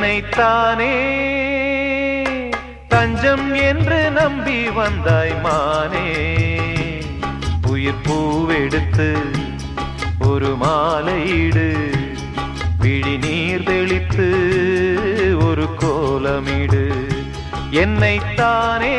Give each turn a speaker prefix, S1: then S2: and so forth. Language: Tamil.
S1: என்னைத்தானே தஞ்சம் என்று நம்பி வந்தாய் மானே. உயிர் பூவெடுத்து ஒரு மாலையிடு, விழி நீர் தெளித்து ஒரு கோலமிடு. என்னைத்தானே